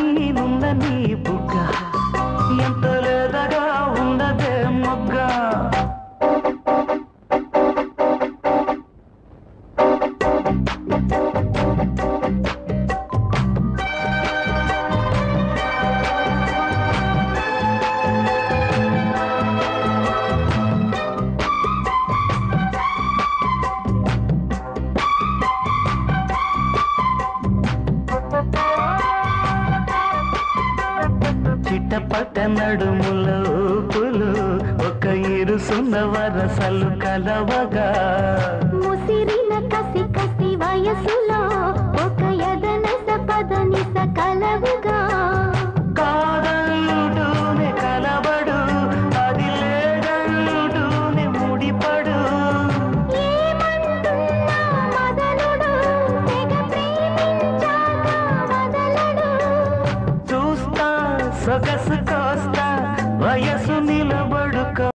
నున్న నీ బుగ్గ ఎంత లేదగా ఉన్నదే మొగ్గ చిట్టపట్ట నడుముల ఊపులు ఒక ఇరుసున్న వరసలు కలవగా ముసిరిన కసి కసి వయసులో ఒక యదనస పదనిస కలవుగా కాదలుడునే కలబడు అది లేదలుడునే ముడిపడు ఏమంటున్నా మదనుడు తెగ ప్రేమించాక వదలడు చూస్తా సొగసు కోస్తా వయసు నిలబడుకో